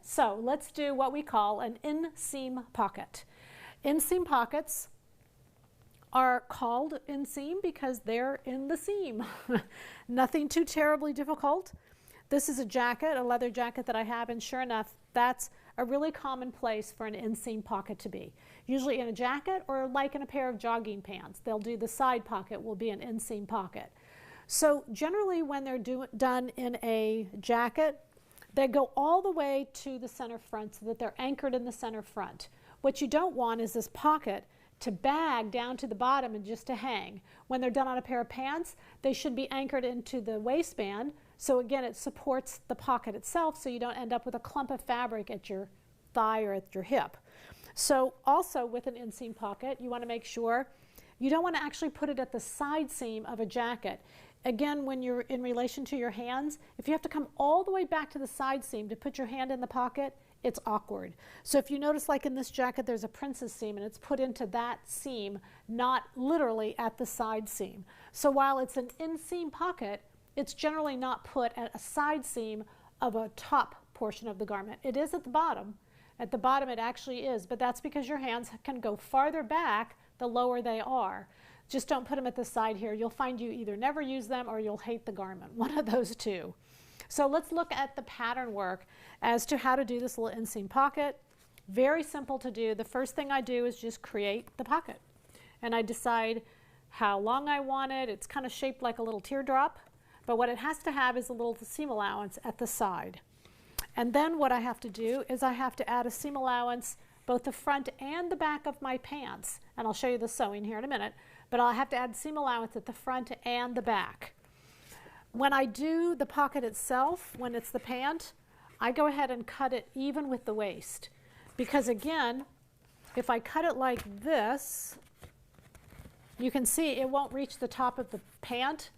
so let's do what we call an inseam pocket. Inseam pockets are called inseam because they're in the seam. Nothing too terribly difficult. This is a jacket, a leather jacket that I have, and sure enough, that's a really common place for an inseam pocket to be. Usually in a jacket or like in a pair of jogging pants. They'll do the side pocket will be an inseam pocket. So generally when they're done in a jacket, they go all the way to the center front so that they're anchored in the center front. What you don't want is this pocket to bag down to the bottom and just to hang. When they're done on a pair of pants, they should be anchored into the waistband. So again, it supports the pocket itself so you don't end up with a clump of fabric at your thigh or at your hip. So also with an inseam pocket, you want to make sure you don't want to actually put it at the side seam of a jacket. Again, when you're in relation to your hands, if you have to come all the way back to the side seam to put your hand in the pocket, it's awkward. So if you notice, like in this jacket, there's a princess seam and it's put into that seam, not literally at the side seam. So while it's an inseam pocket, it's generally not put at a side seam of a top portion of the garment. It is at the bottom. At the bottom it actually is, but that's because your hands can go farther back the lower they are. Just don't put them at the side here. You'll find you either never use them or you'll hate the garment, one of those two. So let's look at the pattern work as to how to do this little inseam pocket. Very simple to do. The first thing I do is just create the pocket. And I decide how long I want it. It's kind of shaped like a little teardrop, but what it has to have is a little seam allowance at the side. And then what I have to do is I have to add a seam allowance both the front and the back of my pants. And I'll show you the sewing here in a minute, but I'll have to add seam allowance at the front and the back. When I do the pocket itself, when it's the pant, I go ahead and cut it even with the waist. Because again, if I cut it like this, you can see it won't reach the top of the pant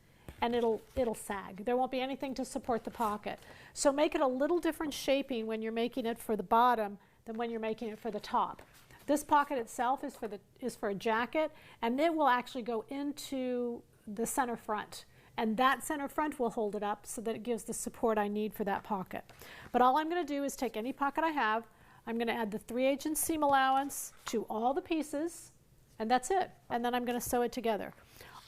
and it'll sag. There won't be anything to support the pocket. So make it a little different shaping when you're making it for the bottom than when you're making it for the top. This pocket itself is for a jacket, and it will actually go into the center front. And that center front will hold it up so that it gives the support I need for that pocket. But all I'm going to do is take any pocket I have, I'm going to add the 3/8 inch seam allowance to all the pieces, and that's it. And then I'm going to sew it together.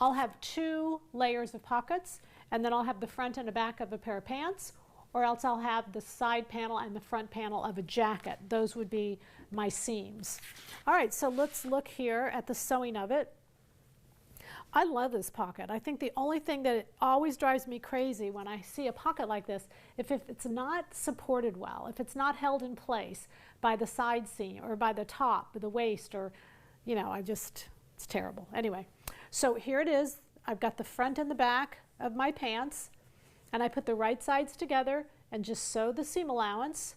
I'll have 2 layers of pockets, and then I'll have the front and the back of a pair of pants, or else I'll have the side panel and the front panel of a jacket. Those would be my seams. All right, so let's look here at the sewing of it. I love this pocket. I think the only thing that it always drives me crazy when I see a pocket like this, if it's not supported well, if it's not held in place by the side seam or by the top, or the waist, or, you know, it's terrible. Anyway, so here it is. I've got the front and the back of my pants, and I put the right sides together and just sew the seam allowance,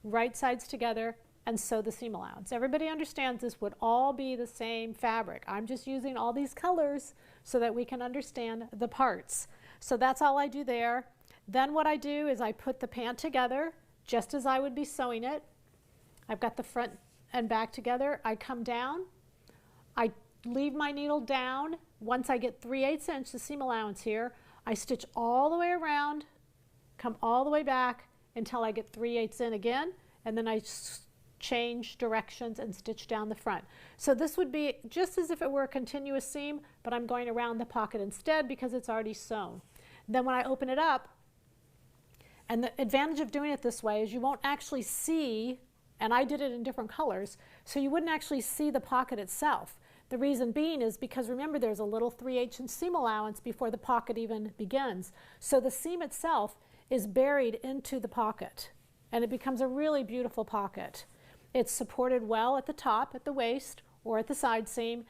right sides together, and sew the seam allowance. Everybody understands this would all be the same fabric. I'm just using all these colors so that we can understand the parts. So that's all I do there. Then what I do is I put the pant together just as I would be sewing it. I've got the front and back together. I come down. I leave my needle down. Once I get 3/8 inch, the seam allowance here, I stitch all the way around, come all the way back until I get 3/8 in again, and then I change directions and stitch down the front. So this would be just as if it were a continuous seam, but I'm going around the pocket instead because it's already sewn. Then when I open it up, and the advantage of doing it this way is you won't actually see, and I did it in different colors, so you wouldn't actually see the pocket itself. The reason being is because remember there's a little 3/8 inch seam allowance before the pocket even begins. So the seam itself is buried into the pocket, and it becomes a really beautiful pocket. It's supported well at the top, at the waist, or at the side seam.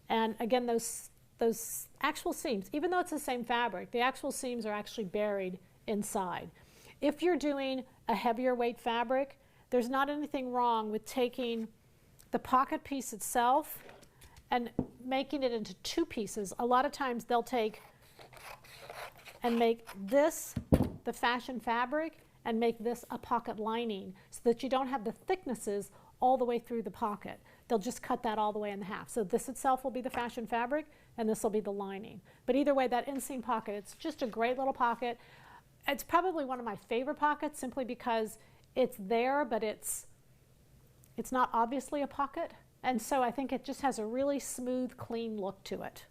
And again, those actual seams, even though it's the same fabric, the actual seams are actually buried inside. If you're doing a heavier weight fabric, there's not anything wrong with taking the pocket piece itself and making it into 2 pieces. A lot of times they'll take and make this the fashion fabric and make this a pocket lining so that you don't have the thicknesses all the way through the pocket. They'll just cut that all the way in half. So this itself will be the fashion fabric and this will be the lining. But either way, that inseam pocket, it's just a great little pocket. It's probably one of my favorite pockets simply because it's there, but it's not obviously a pocket. And so I think it just has a really smooth, clean look to it.